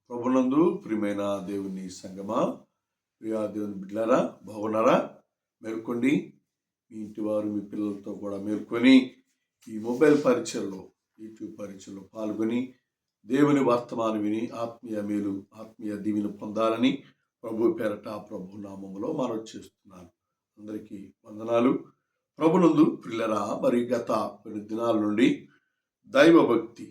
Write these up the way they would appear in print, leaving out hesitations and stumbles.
ప్రభునందు ప్రియమైన దేవుని సంగమా, ప్రియా దేవుని బిడ్డలారా, బాగున్నారా? మేల్కొండి. మీ ఇంటి వారు మీ పిల్లలతో కూడా మేల్కొని ఈ మొబైల్ పరిచయలో, యూట్యూబ్ పరిచయలో పాల్గొని దేవుని వర్తమానం విని ఆత్మీయ మేలు, ఆత్మీయ దీవెన పొందాలని ప్రభు పేరట ప్రభు నామములో మనవి చేస్తున్నాను. అందరికీ వందనాలు. ప్రభునందు ప్రియులారా, మరి గత కొన్ని దినాల నుండి దైవభక్తి,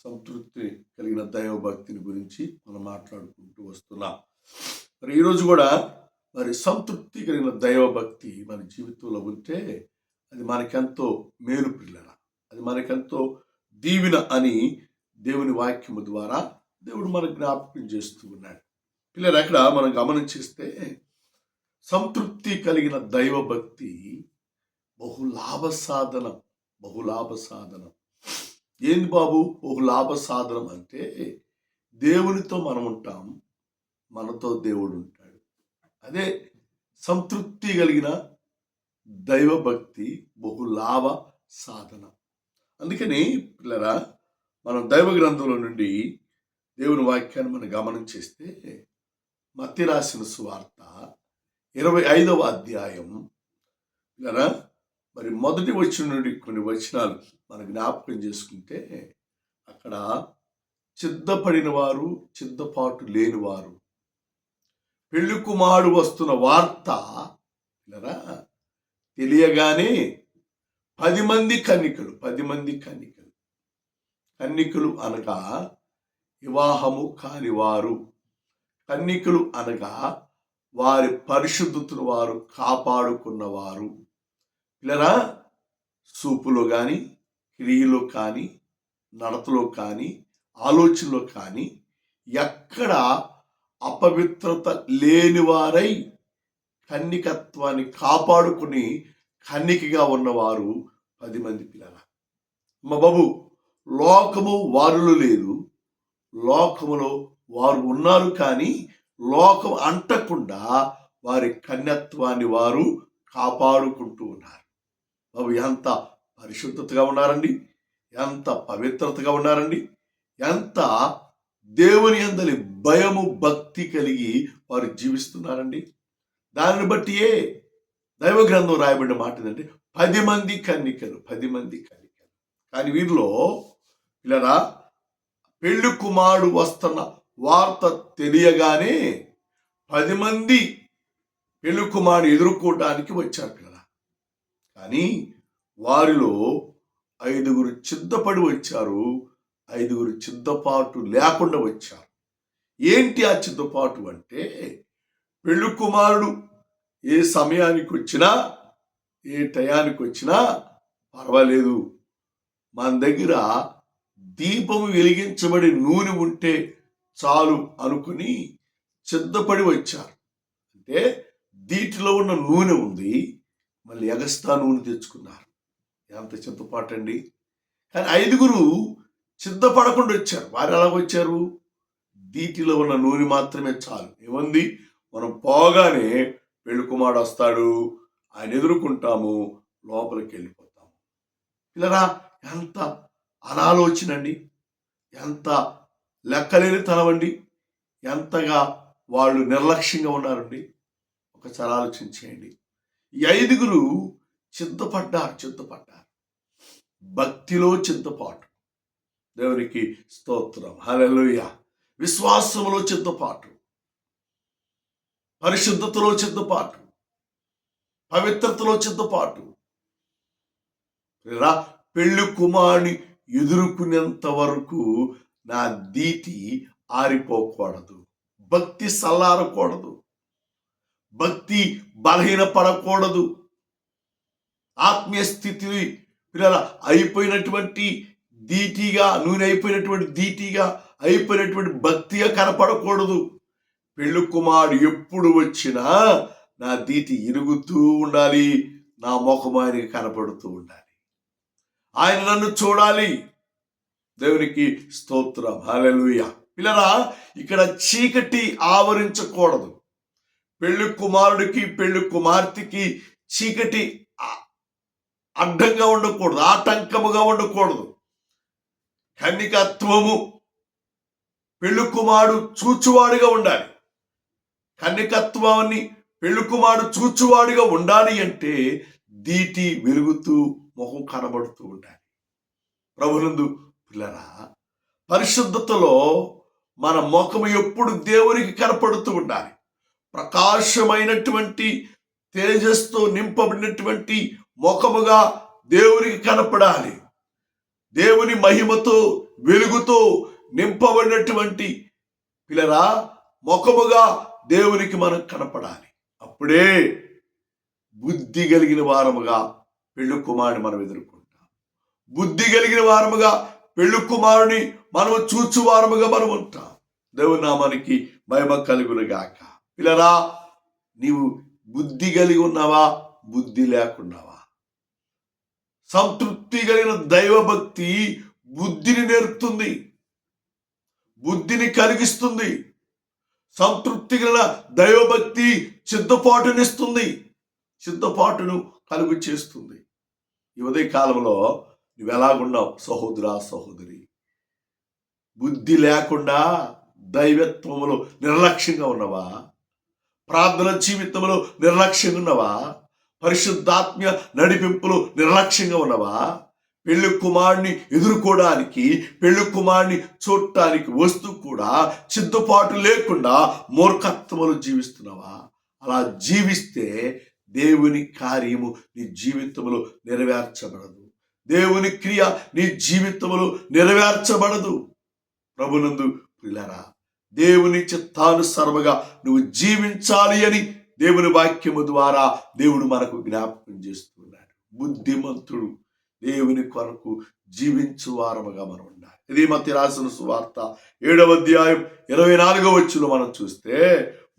సంతృప్తి కలిగిన దైవభక్తిని గురించి మనం మాట్లాడుకుంటూ వస్తున్నాం. మరి ఈరోజు కూడా మరి సంతృప్తి కలిగిన దైవభక్తి మన జీవితంలో ఉంటే అది మనకెంతో మేలు పిల్లల, అది మనకెంతో దీవెన అని దేవుని వాక్యము ద్వారా దేవుడు మనకు జ్ఞాపకం చేస్తూ ఉన్నాడు. పిల్లలు అక్కడ మనం గమనించేస్తే సంతృప్తి కలిగిన దైవభక్తి బహులాభ సాధనం. ఏంది బాబు బహులాభ సాధనం అంటే? దేవునితో మనం ఉంటాం, మనతో దేవుడు ఉంటాడు. అదే సంతృప్తి కలిగిన దైవభక్తి బహులాభ సాధనం. అందుకని పిల్లరా, మనం దైవ గ్రంథంలో నుండి దేవుని వాక్యాన్ని మనం గమనం చేస్తే మత్తయి రాసిన సువార్త 25వ అధ్యాయం పిల్లరా, మరి మొదటి వచనం నుండి కొన్ని వచనాలు మనం జ్ఞాపకం చేసుకుంటే అక్కడ సిద్ధపడిన వారు, సిద్ధపాటు లేని వారు, పెళ్లి కుమారుడు వస్తున్న వార్త పిల్లరా తెలియగానే 10 మంది కన్నికలు అనగా వివాహము కాని వారు, కన్నికలు అనగా వారి పరిశుద్ధతను వారు కాపాడుకున్నవారు. పిల్లరా, చూపులో కానీ, క్రియలో కానీ, నడతలో కానీ, ఆలోచనలో కానీ ఎక్కడ అపవిత్రత లేనివారై కన్నికత్వాన్ని కాపాడుకుని కన్నికగా ఉన్నవారు 10 మంది పిల్లల. మా బాబు, లోకము వారిలో లేదు, లోకములో వారు ఉన్నారు, కానీ లోకం అంటకుండా వారి కన్యత్వాన్ని వారు కాపాడుకుంటూ ఉన్నారు. బాబు, ఎంత పరిశుద్ధతగా ఉన్నారండి, ఎంత పవిత్రతగా ఉన్నారండి, ఎంత దేవుని యందలి భయము భక్తి కలిగి వారు జీవిస్తున్నారండి. దానిని బట్టియే దైవ గ్రంథం రాయబడిన మాట ఏంటంటే 10 మంది కన్నికలు. కానీ వీరిలో పిల్లరా, పెళ్లి కుమారుడు వస్తున్న వార్త తెలియగానే 10 మంది పెళ్లి కుమారుడు ఎదుర్కోవడానికి వచ్చారు పిల్లరా. కానీ వారిలో 5 సిద్ధపడి వచ్చారు, 5 సిద్ధపాటు లేకుండా వచ్చారు. ఏంటి ఆ సిద్ధపాటు అంటే, పెళ్లి కుమారుడు ఏ సమయానికి వచ్చినా, ఏ టయానికి వచ్చినా పర్వాలేదు, మన దగ్గర దీపం వెలిగించబడి నూనె ఉంటే చాలు అనుకుని సిద్ధపడి వచ్చారు. అంటే దీటిలో ఉన్న నూనె ఉంది, మళ్ళీ ఎగస్ట్రా నూనె తెచ్చుకున్నారు. ఎంత సిద్ధపాటు అండి! కానీ 5 సిద్ధపడకుండా వచ్చారు. వారు ఎలాగొచ్చారు? దీటిలో ఉన్న నూనె మాత్రమే చాలు. ఏముంది, మనం పోగానే పెళ్లి కుమారుడు వస్తాడు, ఆయన ఎదుర్కొంటాము, లోపలికి వెళ్ళిపోతాము. పిల్లరా, ఎంత అనాలోచన అండి, ఎంత లెక్కలేని తనవండి, ఎంతగా వాళ్ళు నిర్లక్ష్యంగా ఉన్నారండి. ఒకసారి ఆలోచించేయండి. ఈ 5 సిద్ధపడ్డారు. భక్తిలో సిద్ధపాటు, దేవునికి స్తోత్రం, హల్లెలూయా. విశ్వాసములో సిద్ధపాటు, పరిశుద్ధతలో సిద్ధపాటు, పవిత్రతలో సిద్ధపాటు. పెళ్లి కుమారుని ఎదుర్కొనేంత వరకు నా దీటి ఆరిపోకూడదు, భక్తి సల్లారకూడదు, భక్తి బలహీనపడకూడదు. ఆత్మీయ స్థితి పిల్లల అయిపోయినటువంటి దీటిగా, నూనె అయిపోయినటువంటి దీటిగా, అయిపోయినటువంటి భక్తిగా కనపడకూడదు. పెళ్లి కుమారుడు ఎప్పుడు వచ్చినా నా దీటి ఇరుగుతూ ఉండాలి, నా ముఖం ఆయనకి కనపడుతూ ఉండాలి, ఆయన నన్ను చూడాలి. దేవునికి స్తోత్రం, హల్లెలూయా. పిల్లరా, ఇక్కడ చీకటి ఆవరించకూడదు. పెళ్లి కుమారుడికి, పెళ్లి కుమార్తెకి చీకటి అడ్డంగా ఉండకూడదు, ఆటంకముగా ఉండకూడదు. కన్నికత్వము పెళ్లి కుమారుడు చూచువాడుగా ఉండాలి. కన్యకత్వాన్ని పెళ్లి కుమారుడు చూచువాడుగా ఉండాలి అంటే దీటి వెలుగుతూ ముఖం కనబడుతూ ఉండాలి. ప్రభునందు పిల్లరా, పరిశుద్ధతలో మన ముఖము ఎప్పుడు దేవునికి కనపడుతూ ఉండాలి. ప్రకాశమైనటువంటి తేజస్తో నింపబడినటువంటి ముఖముగా దేవునికి కనపడాలి. దేవుని మహిమతో వెలుగుతో నింపబడినటువంటి పిల్లరా ముఖముగా దేవునికి మనం కనపడాలి. అప్పుడే బుద్ధి కలిగిన వారముగా పెళ్లి కుమారుని మనం ఎదుర్కొంటాం. బుద్ధి కలిగిన వారముగా పెళ్లి కుమారుని మనము చూచువారముగా మనం ఉంటాం. దేవుని నామానికి మహిమ కలుగునుగాక. పిల్లరా, నీవు బుద్ధి కలిగి ఉన్నావా, బుద్ధి లేకున్నావా? సంతృప్తి కలిగిన దైవభక్తి బుద్ధిని నేర్పుతుంది, బుద్ధిని కలిగిస్తుంది. సంతృప్తి కలిగిన దైవభక్తి సిద్ధపాటునిస్తుంది, సిద్ధపాటును కలుగు చేస్తుంది. ఈ ఉదయ కాలంలో నువ్వు ఎలాగున్నావు సహోదరా సహోదరి? బుద్ధి లేకుండా దైవత్వములో నిర్లక్ష్యంగా ఉన్నవా? ప్రార్థన జీవితంలో నిర్లక్ష్యంగా ఉన్నవా? పరిశుద్ధాత్మ నడిపింపులో నిర్లక్ష్యంగా ఉన్నవా? పెళ్లి కుమారుని ఎదుర్కోవడానికి, పెళ్లి కుమారుని చూడటానికి వస్తూ కూడా సిద్ధపాటు లేకుండా మూర్ఖత్వములు జీవిస్తున్నావా? అలా జీవిస్తే దేవుని కార్యము నీ జీవితంలో నెరవేర్చబడదు. దేవుని క్రియ నీ జీవితంలో నెరవేర్చబడదు. ప్రభునందు ప్రియులారా, దేవుని చిత్తానుసారముగా నువ్వు జీవించాలి అని దేవుని వాక్యము ద్వారా దేవుడు మనకు జ్ఞాపకం చేస్తున్నాడు. బుద్ధిమంతుడు దేవుని కొరకు జీవించు వారముగా మనం ఉండాలి. ఇది మత్తయి రాసిన సువార్త 7వ అధ్యాయం 24వ వచనంలో మనం చూస్తే,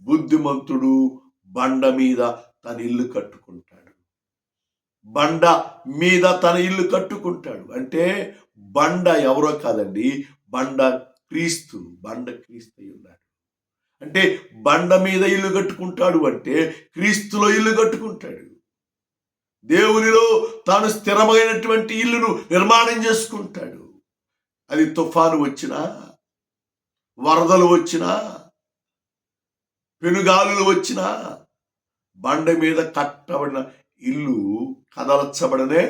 బుద్ధిమంతుడు బండ మీద తన ఇల్లు కట్టుకుంటాడు. బండ మీద తన ఇల్లు కట్టుకుంటాడు అంటే బండ ఎవరో కాదండి, బండ క్రీస్తు. బండ క్రీస్తు అయి ఉన్నాడు అంటే బండ మీద ఇల్లు కట్టుకుంటాడు అంటే క్రీస్తులో ఇల్లు కట్టుకుంటాడు. దేవునిలో తాను స్థిరమైనటువంటి ఇల్లును నిర్మాణం చేసుకుంటాడు. అది తుఫాను వచ్చినా, వరదలు వచ్చినా, పెనుగాలులు వచ్చినా బండ మీద కట్టబడిన ఇల్లు కదలచబడదు.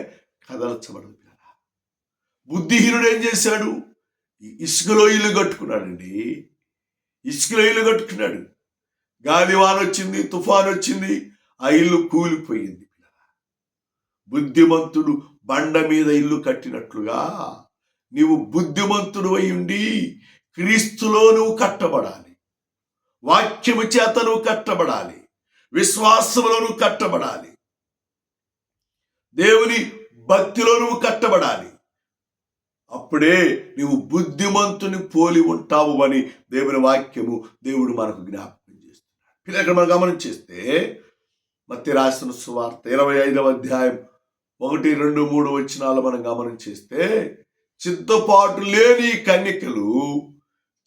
బుద్ధిహీనుడు ఏం చేశాడు? ఇసుకలో ఇల్లు కట్టుకున్నాడండి. ఇసుకలో ఇల్లు కట్టుకున్నాడు. గాలివాన వచ్చింది, తుఫాను వచ్చింది, ఆ ఇల్లు కూలిపోయింది. బుద్ధిమంతుడు బండ మీద ఇల్లు కట్టినట్లుగా నీవు బుద్ధిమంతుడు అయి ఉండి క్రీస్తులో నువ్వు కట్టబడాలి. వాక్యము చేత నువ్వు కట్టబడాలి. విశ్వాసములో నువ్వు కట్టబడాలి. దేవుని భక్తిలో నువ్వు కట్టబడాలి. అప్పుడే నువ్వు బుద్ధిమంతుని పోలి ఉంటావు అని దేవుని వాక్యము దేవుడు మనకు జ్ఞాపకం చేస్తున్నాడు. పిల్లలు మనం గమనం చేస్తే మత్తయి రాసిన సువార్త 25వ అధ్యాయం 1, 2, 3 వచనాలు మనం గమనం చేస్తే, సిద్ధపాటు లేని కన్యకలు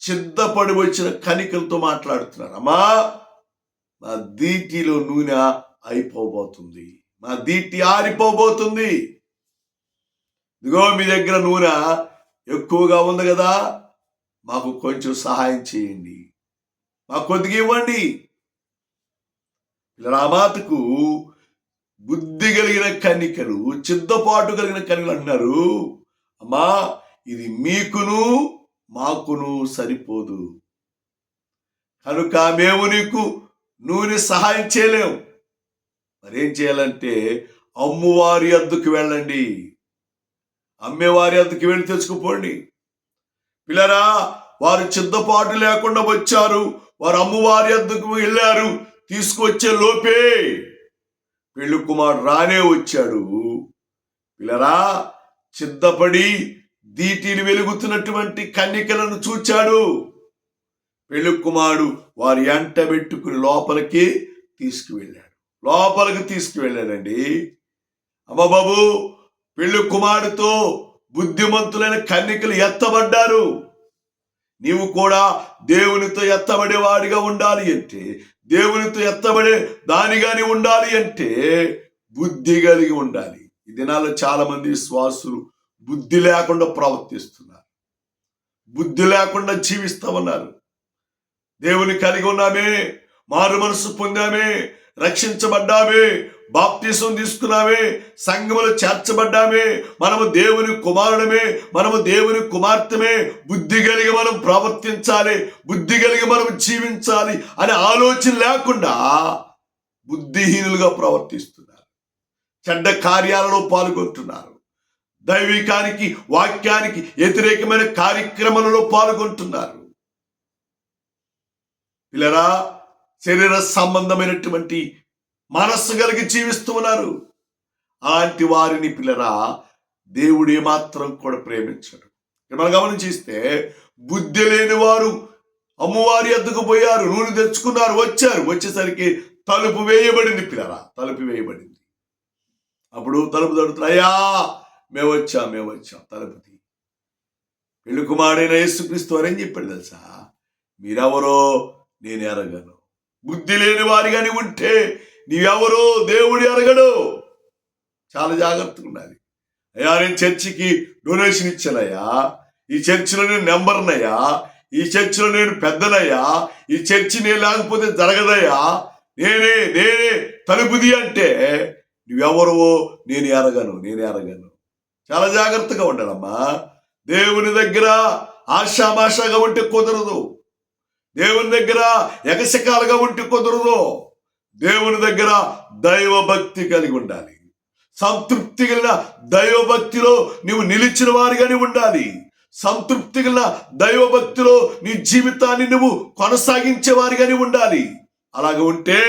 సిద్ధపడి వచ్చిన కన్యకలతో మాట్లాడుతున్నారు. అమ్మా, మా దీటిలో నూనె అయిపోబోతుంది, మా దీటి ఆరిపోబోతుంది. ఇదిగో మీ దగ్గర నూనె ఎక్కువగా ఉంది కదా, మాకు కొంచెం సహాయం చేయండి, మాకు కొద్దిగా ఇవ్వండి. ఇలా మాటకు బుద్ధి కలిగిన కన్యకలు, సిద్ధపాటు కలిగిన కన్యకలు అంటున్నారు, అమ్మా ఇది మీకును మాకును సరిపోదు, కనుక మేము నీకు నూనె సహాయం చేయలేము. మరేం చేయాలంటే అమ్మువారి వద్దకు వెళ్ళండి, అమ్మేవారి వద్దకు వెళ్ళి తెచ్చుకుపోండి. పిల్లరా, వారు సిద్ధపాటు లేకుండా వచ్చారు, వారు అమ్మవారి వద్దకు వెళ్ళారు. తీసుకొచ్చే లోపే పెళ్లి కుమారుడు రానే వచ్చాడు. పిల్లరా, సిద్ధపడి దీటిని వెలుగుతున్నటువంటి కన్యకలను చూచాడు. పెళ్లి కుమారుడు వారి ఎంట పెట్టుకుని లోపలికి తీసుకువెళ్ళాడండి. అమ్మ బాబు, పెళ్లి కుమారుడితో బుద్ధిమంతులైన కన్యకలు ఎత్తబడ్డారు. నీవు కూడా దేవునితో ఎత్తబడేవాడిగా ఉండాలి అంటే, దేవునితో ఎత్తబడే దానిగాని ఉండాలి అంటే బుద్ధి కలిగి ఉండాలి. ఈ దినాల్లో చాలా మంది విశ్వాసులు బుద్ధి లేకుండా ప్రవర్తిస్తున్నారు. బుద్ధి లేకుండా జీవిస్తా ఉన్నారు. దేవుని కలిగి ఉన్నామే, మారు మనసు పొందామే, రక్షించబడ్డామే, బాప్తిసం తీసుకున్నామే, సంఘములో చేర్చబడ్డామే, మనము దేవుని కుమారుడమే, మనము దేవుని కుమార్తెమే, బుద్ధి కలిగి మనం ప్రవర్తించాలి, బుద్ధి కలిగి మనం జీవించాలి అనే ఆలోచన లేకుండా బుద్ధిహీనులుగా ప్రవర్తిస్తున్నారు. చెడ్డ కార్యాలలో పాల్గొంటున్నారు. దైవికానికి, వాక్యానికి వ్యతిరేకమైన కార్యక్రమాలలో పాల్గొంటున్నారు. పిల్లరా, శరీర సంబంధమైనటువంటి మనస్సు కలిగి జీవిస్తూ ఉన్నారు. అలాంటి వారిని పిల్లరా దేవుడు ఏమాత్రం కూడా ప్రేమించడు. మనం గమనించిస్తే బుద్ధి లేని వారు అమ్మవారి వద్దకు పోయారు, నూనె తెచ్చుకున్నారు, వచ్చారు. వచ్చేసరికి తలుపు వేయబడింది. పిల్లరా, తలుపు వేయబడింది. అప్పుడు తలుపు తడుతున్నారు. అయ్యా మేము వచ్చాం తలుపు తీ. పెళ్లి కుమారుడైన యేసుక్రీస్తు వారు ఏం చెప్పాడు తెలుసా? మీరెవరో నేను ఎరగను. బుద్ధి లేని వారిగాని ఉంటే నీవెవరో దేవుడు ఎరగడు. చాలా జాగ్రత్తగా ఉండాలి. అయ్యా నేను చర్చికి డొనేషన్ ఇచ్చానయ్యా, ఈ చర్చిలో నేను నెంబర్నయ్యా, ఈ చర్చిలో నేను పెద్దనయ్యా, ఈ చర్చి నేను లేకపోతే జరగదయ్యా, నేనే తలుపుది అంటే నువ్వెవరో నేను ఎరగను. చాలా జాగ్రత్తగా ఉండాలమ్మా. దేవుని దగ్గర ఆశామాషాగా ఉంటే కుదరదు. దేవుని దగ్గర ఎగసకాలుగా ఉంటే కుదరదు. దేవుని దగ్గర దైవభక్తి కలిగి ఉండాలి. సంతృప్తి కలిగిన దైవభక్తిలో నువ్వు నిలిచిన వారిగానే ఉండాలి. సంతృప్తి కలిగిన దైవభక్తిలో నీ జీవితాన్ని నువ్వు కొనసాగించే వారిగానే ఉండాలి. అలాగ ఉంటే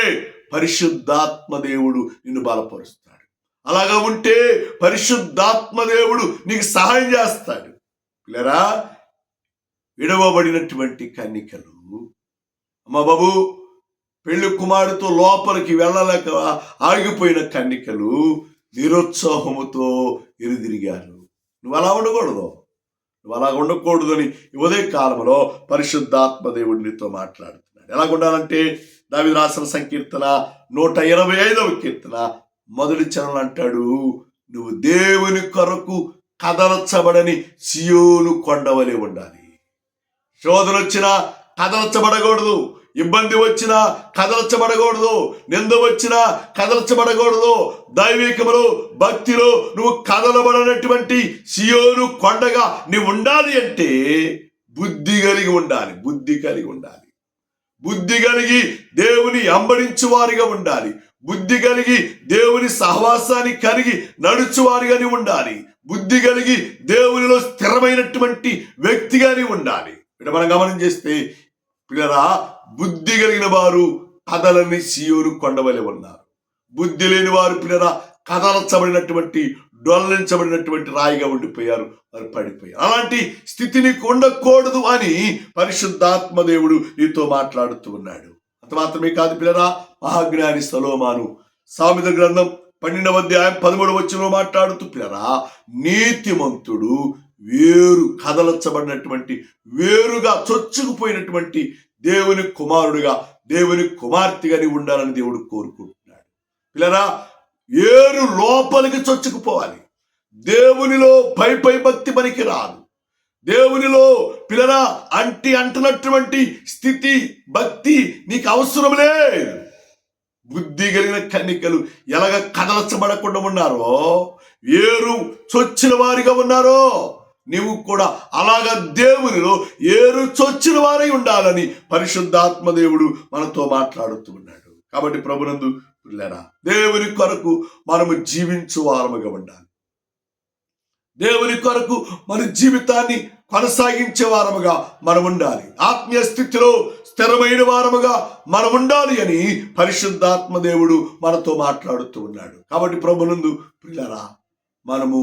పరిశుద్ధాత్మ దేవుడు నిన్ను బలపరుస్తాడు. అలాగా ఉంటే పరిశుద్ధాత్మ దేవుడు నీకు సహాయం చేస్తాడు. పిల్లరా, విడవబడినటువంటి కన్నికలు, అమ్మ బాబు, పెళ్లి కుమారుడితో లోపలికి వెళ్ళలేక ఆగిపోయిన కన్నికలు నిరుత్సాహముతో ఎదురుదిరిగారు. నువ్వు అలా ఉండకూడదు అని ఉదయ కాలంలో పరిశుద్ధాత్మ దేవుడు నీతో మాట్లాడుతున్నాడు. ఎలాగుండాలంటే దావీదు రాసిన సంకీర్తన 125వ కీర్తన మొదటి చరణం అంటాడు, నువ్వు దేవుని కొరకు కదలచబడని సియోను కొండవలే ఉండాలి. శోధన వచ్చినా కదలచబడకూడదు, ఇబ్బంది వచ్చినా కదలచబడకూడదు, నింద వచ్చినా కదలచబడకూడదు. దైవికములో భక్తిలో నువ్వు కదలబడినటువంటి సియోను కొండగా నువ్వు ఉండాలి అంటే బుద్ధి కలిగి ఉండాలి. బుద్ధి కలిగి దేవుని అంబడించు వారిగా ఉండాలి. బుద్ధి కలిగి దేవుని సహవాసాన్ని కలిగి నడుచువారిగాని ఉండాలి. బుద్ధి కలిగి దేవునిలో స్థిరమైనటువంటి వ్యక్తిగాని ఉండాలి. ఇక్కడ మనం గమనం చేస్తే పిల్లరా, బుద్ధి కలిగిన వారు కదలని సియోను కొండవలె ఉన్నారు. బుద్ధి లేని వారు పిల్లరా కదలచబడినటువంటి, డొల్లించబడినటువంటి రాయిగా ఉండిపోయారు, వారు పడిపోయారు. అలాంటి స్థితి నీకు ఉండకూడదు అని పరిశుద్ధాత్మ దేవుడు నీతో మాట్లాడుతూ ఉన్నాడు. అంత మాత్రమే కాదు పిల్లరా, మహాజ్ఞాని సొలొమోను సామెత గ్రంథం 12వ అధ్యాయం 13వ వచనంలో మాట్లాడుతూ పిల్లరా, నీతిమంతుడు వేరు కదలచబడినటువంటి, వేరుగా చొచ్చుకుపోయినటువంటి దేవుని కుమారుడుగా, దేవుని కుమార్తెగా ఉండాలని దేవుడు కోరుకుంటున్నాడు. పిల్లరా, ఏరు లోపలికి చొచ్చుకుపోవాలి. దేవునిలో పై భక్తి పనికి రాదు. దేవునిలో పిల్లరా అంటున్నటువంటి స్థితి, భక్తి నీకు అవసరం లేదు. బుద్ధి కలిగిన కన్నికలు ఎలాగ కదలచబడకుండా ఉన్నారో, ఏరు చొచ్చిన వారిగా ఉన్నారో, నీవు కూడా అలాగా దేవునిలో ఏరు చొచ్చిన వారై ఉండాలని పరిశుద్ధాత్మ దేవుడు మనతో మాట్లాడుతూ ఉన్నాడు. కాబట్టి ప్రభునందు పిల్లరా, దేవుని కొరకు మనము జీవించు వారముగా ఉండాలి. దేవుని కొరకు మన జీవితాన్ని కొనసాగించే వారముగా మనం ఉండాలి. ఆత్మీయ స్థితిలో స్థిరమైన వారముగా మనం ఉండాలి అని పరిశుద్ధాత్మ దేవుడు మనతో మాట్లాడుతూ ఉన్నాడు. కాబట్టి ప్రభునందు పిల్లరా, మనము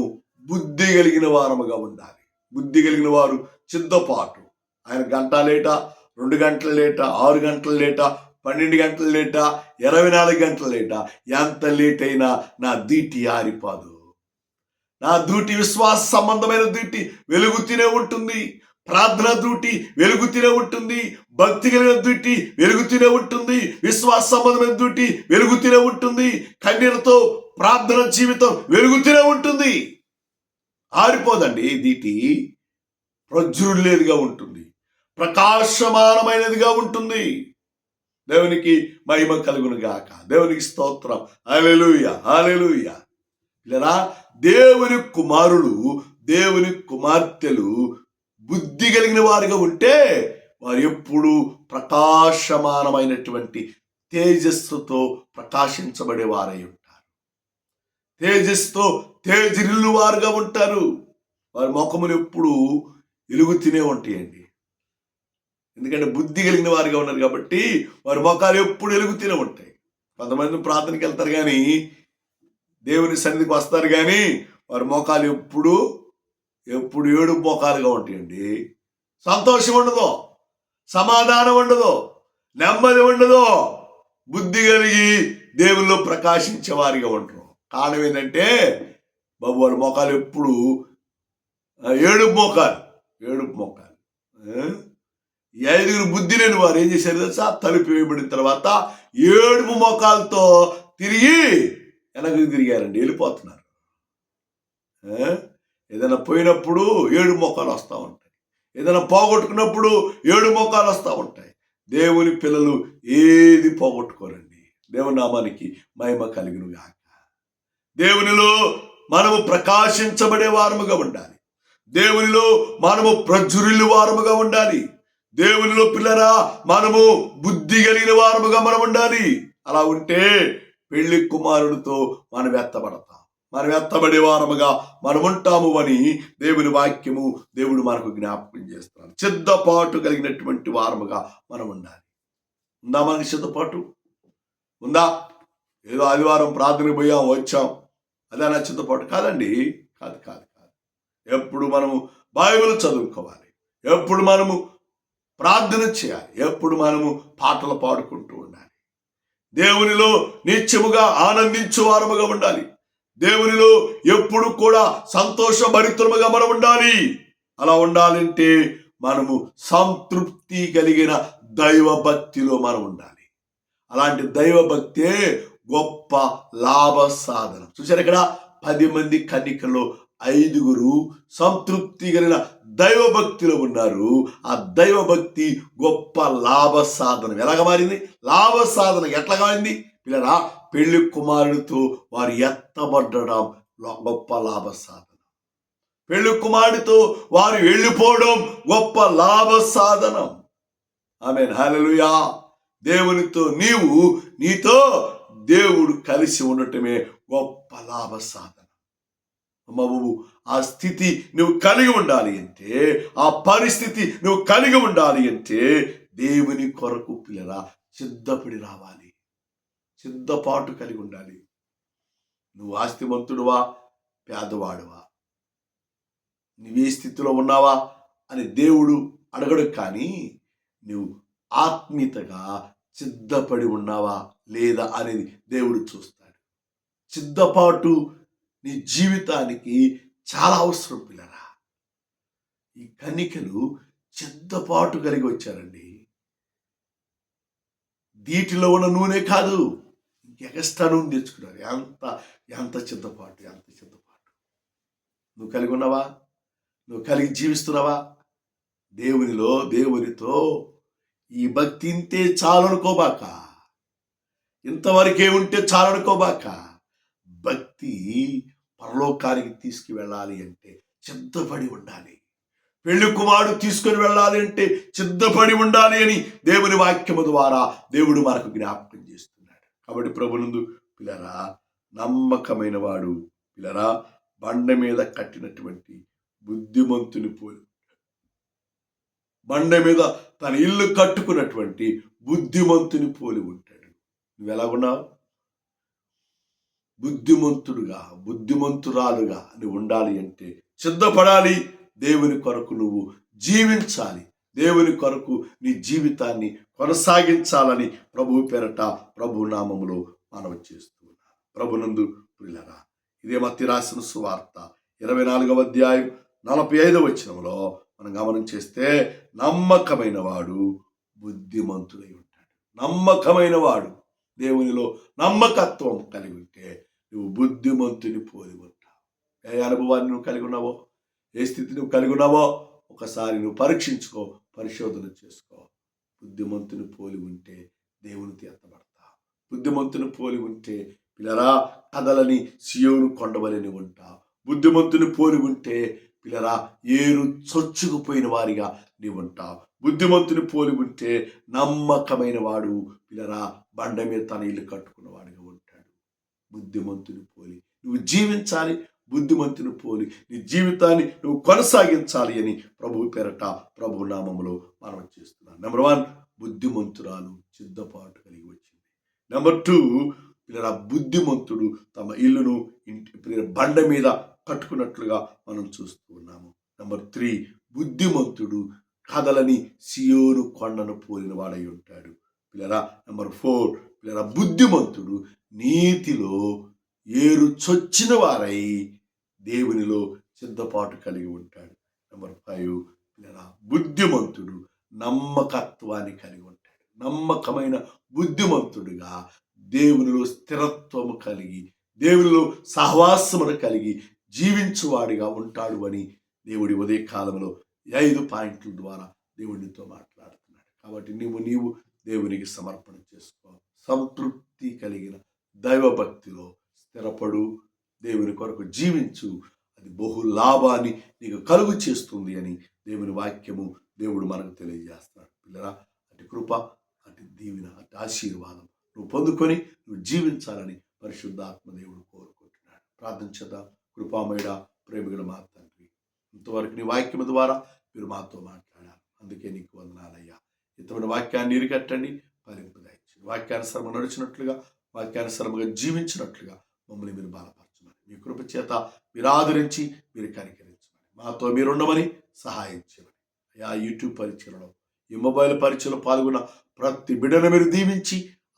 బుద్ధి కలిగిన వారముగా ఉండాలి. బుద్ధి కలిగిన వారు సిద్ధపాటు. ఆయన గంట లేటా, 2 గంటల లేటా, 6 గంటల లేటా, 12 గంటల లేటా, 24 గంటల లేటా, ఎంత లేట్ అయినా నా దీటి ఆరిపోదు. నా డ్యూటీ విశ్వాస సంబంధమైన డ్యూటీ వెలుగుతూనే ఉంటుంది. ప్రార్థన డ్యూటీ వెలుగుతూనే ఉంటుంది. భక్తి కలిగిన డ్యూటీ వెలుగుతూనే ఉంటుంది. విశ్వాస సంబంధమైన డ్యూటీ వెలుగుతూనే ఉంటుంది. కన్నీరుతో ప్రార్థన జీవితం వెలుగుతూనే ఉంటుంది. ఆరిపోదండి దీటి. ప్రజ్వరులేదిగా ఉంటుంది, ప్రకాశమానమైనదిగా ఉంటుంది. దేవునికి మహిమ కలుగును గాక. దేవునికి స్తోత్రం. హల్లెలూయా, హల్లెలూయా. ఇలా దేవుని కుమారులు, దేవుని కుమార్తెలు బుద్ధి కలిగిన వారిగా ఉంటే వారు ఎప్పుడు ప్రకాశమానమైనటువంటి తేజస్సుతో ప్రకాశించబడే వారై ఉంటారు. తేజస్సుతో తేజరిల్లు వారుగా ఉంటారు. వారి ముఖములు ఎప్పుడు వెలుగుతూనే ఉంటాయండి. ఎందుకంటే బుద్ధి కలిగిన వారిగా ఉన్నారు కాబట్టి వారి ముఖాలు ఎప్పుడు వెలుగుతూనే ఉంటాయి. కొంతమంది ప్రార్థనకి వెళ్తారు కానీ, దేవుని సన్నిధికి వస్తారు కానీ వారి ముఖాలు ఎప్పుడు ఏడుపు ముఖాలుగా ఉంటాయండి. సంతోషం ఉండదు, సమాధానం ఉండదు, నెమ్మది ఉండదు. బుద్ధి కలిగి దేవుల్లో ప్రకాశించే వారిగా ఉంటారు. కారణం ఏంటంటే బాబు వారి ముఖాలు ఎప్పుడు ఏడుపు ముఖాలు. ఈ 5 బుద్ధి లేని వారు ఏం చేశారు తెలుసా? తలుపు వేయబడిన తర్వాత ఏడుపు ముఖాలతో తిరిగి వెనక్కి తిరిగారండి, వెళ్ళిపోతున్నారు. ఏదైనా పోయినప్పుడు 7 ముఖాలు వస్తూ ఉంటాయి, ఏదైనా పోగొట్టుకున్నప్పుడు 7 ముఖాలు వస్తూ ఉంటాయి. దేవుని పిల్లలు ఏది పోగొట్టుకోరండి. దేవుని నామానికి మహిమ కలుగును గాక. దేవునిలో మనము ప్రకాశించబడే వారముగా ఉండాలి. దేవునిలో మనము ప్రజ్వరిల్లు వారముగా ఉండాలి. దేవునిలో పిల్లరా మనము బుద్ధి కలిగిన వారముగా మనం ఉండాలి. అలా ఉంటే పెళ్లి కుమారుడితో మనం ఎత్తబడతాం, మనం ఎత్తబడే వారముగా మనం ఉంటాము అని దేవుని వాక్యము దేవుడు మనకు జ్ఞాపకం చేస్తున్నాడు. సిద్ధపాటు కలిగినటువంటి వారముగా మనం ఉండాలి. ఉందా మనకి సిద్ధపాటు? ఉందా? ఏదో ఆదివారం ప్రార్థనకు పోయాం వచ్చాం, అదే నా సిద్ధపాటు కాదండి. కాదు. ఎప్పుడు మనము బైబిల్ చదువుకోవాలి, ఎప్పుడు మనము ప్రార్థన చేయాలి, ఎప్పుడు మనము పాటలు పాడుకుంటూ ఉండాలి. దేవునిలో నిత్యముగా ఆనందించు వారముగా ఉండాలి. దేవునిలో ఎప్పుడు కూడా సంతోషభరితముగా మనం ఉండాలి. అలా ఉండాలంటే మనము సంతృప్తి కలిగిన దైవ భక్తిలో మనం ఉండాలి. అలాంటి దైవ భక్తే గొప్ప లాభ సాధనం. చూసారు ఇక్కడ 10 మంది కన్యకల్లో 5 సంతృప్తి కలిగిన దైవ భక్తిలో ఉన్నారు. ఆ దైవ భక్తి గొప్ప లాభ సాధనం. ఎలాగ మారింది? లాభ సాధన ఎట్లాగా మారింది? పిల్లరా, పెళ్లి కుమారుడితో వారు ఎత్తబడడం గొప్ప లాభ సాధన. పెళ్లి కుమారుడితో వారు వెళ్ళిపోవడం గొప్ప లాభ సాధనం. ఆమేన్, హల్లెలూయా. దేవునితో నీతో దేవుడు కలిసి ఉండటమే గొప్ప లాభ సాధన. బాబు, ఆ స్థితి నువ్వు కలిగి ఉండాలి అంటే, ఆ పరిస్థితి నువ్వు కలిగి ఉండాలి అంటే దేవుని కొరకు పిల్లరా సిద్ధపడి రావాలి, సిద్ధపాటు కలిగి ఉండాలి. నువ్వు ఆస్తిమంతుడువా, పేదవాడువా, నువ్వే స్థితిలో ఉన్నావా అని దేవుడు అడగడు. కానీ నువ్వు ఆత్మీయతగా సిద్ధపడి ఉన్నావా లేదా అనేది దేవుడు చూస్తాడు. సిద్ధపాటు నీ జీవితానికి చాలా అవసరం పిల్లరా. ఈ కన్యకలు సిద్ధపాటు కలిగి వచ్చారండి. దీటిలో ఉన్న నూనె కాదు, ఎక్స్ట్రా నూనె తెచ్చుకున్నారు. ఎంత సిద్ధపాటు. నువ్వు కలిగి ఉన్నావా? నువ్వు కలిగి జీవిస్తున్నావా? దేవునితో ఈ భక్తి ఇంతే చాలనుకోబాక, ఇంతవరకే ఉంటే చాలనుకోబాక. భక్తి పరలోకానికి తీసుకువెళ్ళాలి అంటే సిద్ధపడి ఉండాలి. పెళ్లి కుమారుడు తీసుకుని వెళ్ళాలి అంటే సిద్ధపడి ఉండాలి అని దేవుని వాక్యము ద్వారా దేవుడు మనకు జ్ఞాపకం చేస్తున్నాడు. కాబట్టి ప్రభునందు పిల్లరా, నమ్మకమైన వాడు పిల్లరా బండ మీద కట్టినటువంటి బుద్ధిమంతుని పోలి, బండ మీద తన ఇల్లు కట్టుకున్నటువంటి బుద్ధిమంతుని పోలి ఉంటాడు. నువ్వు ఎలాగున్నావు? బుద్ధిమంతురాలుగా నువ్వు ఉండాలి అంటే సిద్ధపడాలి. దేవుని కొరకు నువ్వు జీవించాలి. దేవుని కొరకు నీ జీవితాన్ని కొనసాగించాలని ప్రభు పేరట ప్రభు నామములో మనవి చేస్తున్నాను. ప్రభునందు ప్రియులారా, ఇదే మత్తయి రాసిన సువార్త 24వ అధ్యాయం 45వ వచనంలో మనం గమనం చేస్తే, నమ్మకమైన వాడు బుద్ధిమంతుడై ఉంటాడు. నమ్మకమైన వాడు దేవునిలో నమ్మకత్వం కలిగి ఉంటే నువ్వు బుద్ధిమంతుని పోలి ఉంటావు. ఏ అనుభవాన్ని నువ్వు కలిగి ఉన్నావో, ఏ స్థితి నువ్వు కలిగి ఉన్నావో ఒకసారి నువ్వు పరీక్షించుకో, పరిశోధన చేసుకో. బుద్ధిమంతుని పోలి ఉంటే దేవునితో ఎత్తబడతావు. బుద్ధిమంతుని పోలి ఉంటే పిల్లరా కదలని సియోను కొండవలని ఉంటావు. బుద్ధిమంతుని పోలి ఉంటే పిల్లరా ఏరు చొచ్చుకుపోయిన వారిగా నీవు ఉంటావు. బుద్ధిమంతుని పోలి ఉంటే నమ్మకమైన వాడు పిల్లరా బండ మీద తన ఇల్లు కట్టుకున్నవాడిగా ఉంటాడు. బుద్ధిమంతుని పోలి నువ్వు జీవించాలి. బుద్ధిమంతుని పోలి నీ జీవితాన్ని నువ్వు కొనసాగించాలి అని ప్రభు పేరట ప్రభు నామములో మనం చేస్తున్నాను. నెంబర్ 1, బుద్ధిమంతురాలు సిద్ధపాటు కలిగి వచ్చింది. నెంబర్ 2, పిల్లరా బుద్ధిమంతుడు తమ ఇల్లును బండ మీద కట్టుకున్నట్లుగా మనం చూస్తూ ఉన్నాము. నెంబర్ 3, బుద్ధిమంతుడు కదలని సియోను కొండను పోలిన వాడై ఉంటాడు. పిల్లరా నెంబర్ 4, పిల్లరా బుద్ధిమంతుడు నీతిలో ఏరు చొచ్చిన వారై దేవునిలో సిద్ధపాటు కలిగి ఉంటాడు. నెంబర్ 5, పిల్లరా బుద్ధిమంతుడు నమ్మకత్వాన్ని కలిగి ఉంటాడు. నమ్మకమైన బుద్ధిమంతుడిగా దేవునిలో స్థిరత్వము కలిగి దేవునిలో సహవాసమును కలిగి జీవించువాడిగా ఉంటాడు అని దేవుడి ఉదయ కాలంలో 5 పాయింట్ల ద్వారా దేవునితో మాట్లాడుతున్నాడు. కాబట్టి నీవు దేవునికి సమర్పణ చేసుకో. సంతృప్తి కలిగిన దైవభక్తిలో స్థిరపడు. దేవుని కొరకు జీవించు. అది బహు లాభాన్ని నీకు కలుగు చేస్తుంది అని దేవుని వాక్యము దేవుడు మనకు తెలియజేస్తాడు. పిల్లరా అటు కృప, అటు దీవెన, అటు ఆశీర్వాదం నువ్వు పొందుకొని నువ్వు జీవించాలని పరిశుద్ధాత్మ దేవుడు కోరుకుంటున్నాడు. ప్రార్థన చేద్దాం. కృపామయుడా, ప్రేమికుల మా తండ్రి, ఇంతవరకు నీ వాక్యము ద్వారా మీరు మాతో మాట్లాడారు. అందుకే నీకు వందనాలయ్యా. ఇంతమైన వాక్యాన్ని నీరుకట్టండి, ఫలింపు దయచేయండి. వాక్యానుసరంగా నడిచినట్లుగా, వాక్యానుసరంగా జీవించినట్లుగా మమ్మల్ని మీరు బలపరచమని, మీ కృప చేత మీరు ఆదరించి మీరు కనికరించమని, మాతో మీరుండమని సహాయం చేయమని. అయ్యా యూట్యూబ్ పరిచయలో, ఈ మొబైల్ పరిచయలో పాల్గొన్న ప్రతి బిడ్డను మీరు దీవించి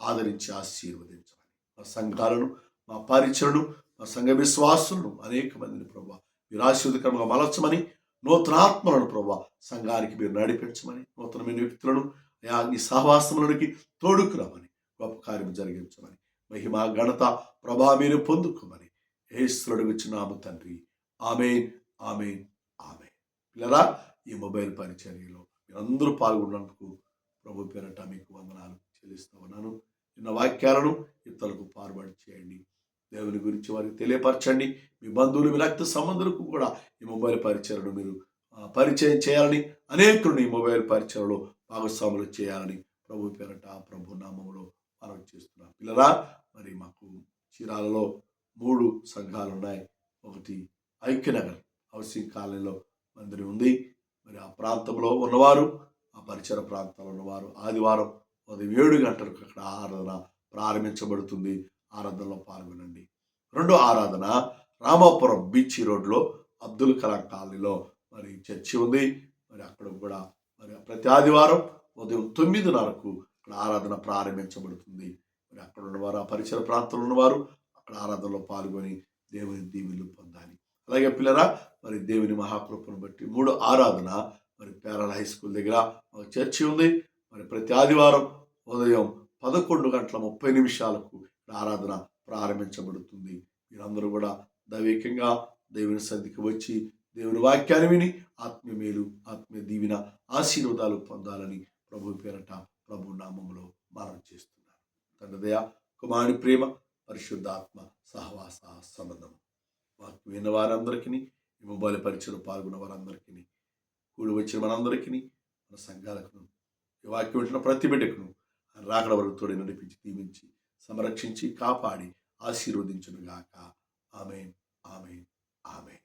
ఆదరించి ఆశీర్వదించమని, మా సంఘాలను, మా పరిచయను, మా సంఘ విశ్వాసులను అనేక మందిని ప్రభావ మీరు ఆశీర్వదకరంగా మలచమని, నూతన ఆత్మలను ప్రభావ సంఘానికి మీరు నడిపించమని, నూతనమైన వ్యక్తులను అయా నీ సహవాసములకి తోడుకురామని, గొప్ప కార్యం జరిగించమని, మహిమ ఘనత ప్రభా మీరు పొందుకోమని యేసుని అడుగుచున్నాము తండ్రి. ఆమేన్, ఆమేన్, ఆమేన్. పిల్లరా ఈ మొబైల్ పరిచర్యలో మీరందరూ పాల్గొన్నందుకు ప్రభు పేరట మీకు వందనాలు చెల్లిస్తూ ఉన్నాను. నిన్న వాక్యాలను ఇతరులకు ఫార్వర్డ్ చేయండి. దేవుని గురించి వారికి తెలియపరచండి. మీ బంధువులు, మీ రక్త సంబంధులకు కూడా ఈ మొబైల్ పరిచయను మీరు పరిచయం చేయాలని, అనేకులను ఈ మొబైల్ పరిచయలో భాగస్వాములు చేయాలని ప్రభు పేరట ప్రభు నామములో మనం చేస్తున్నాం. పిల్లరా మరి మాకు చీరాలలో 3 సంఘాలు ఉన్నాయి. ఒకటి ఐక్యనగర్ హౌసింగ్ కాలనీలో మందిరం ఉంది. మరి ఆ ప్రాంతంలో ఉన్నవారు, ఆ పరిసర ప్రాంతాల్లో ఉన్నవారు ఆదివారం ఉదయం 7 గంటలకు అక్కడ ఆరాధన ప్రారంభించబడుతుంది. ఆరాధనలో పాల్గొనండి. 2వ ఆరాధన రామాపురం బీచ్ రోడ్లో అబ్దుల్ కలాం కాలనీలో మరి చర్చి ఉంది. మరి అక్కడ కూడా మరి ప్రతి ఆదివారం ఉదయం 9:30కు అక్కడ ఆరాధన ప్రారంభించబడుతుంది. మరి అక్కడ ఉన్నవారు, ఆ పరిసర ప్రాంతంలో ఉన్నవారు అక్కడ ఆరాధనలో పాల్గొని దేవుని దీవెనలు పొందాలి. అలాగే పిల్లరా మరి దేవుని మహాకృపను బట్టి 3వ ఆరాధన మరి పేరల హై స్కూల్ దగ్గర ఒక చర్చి ఉంది. మరి ప్రతి ఆదివారం ఉదయం 11:30 ఆరాధన ప్రారంభించబడుతుంది. మీరందరూ కూడా దైవికంగా దేవుని సన్నిధికి వచ్చి దేవుని వాక్యాన్ని విని ఆత్మీయ మేలు, ఆత్మీయ దీవెన, ఆశీర్వాదాలు పొందాలని ప్రభు పేరట ప్రభు నామములో మనం చేస్తున్నాను. తండ్రి దయ, కుమారుని ప్రేమ, పరిశుద్ధాత్మ సహవాస సంబంధం వాక్యం విన్న వారందరికీ, ఈ మొబైల్ పరీక్షలో పాల్గొన్న వారందరికీ, కూడి వచ్చిన మనందరికీ, మన సంఘాలకు, ఈ వాక్యం వింటున్న ప్రతి బిడ్డకును రాకడ వరకు తోడి నడిపించి, దీవించి, సంరక్షించి, కాపాడి ఆశీర్వదించును గాక. ఆమేన్, ఆమేన్, ఆమేన్.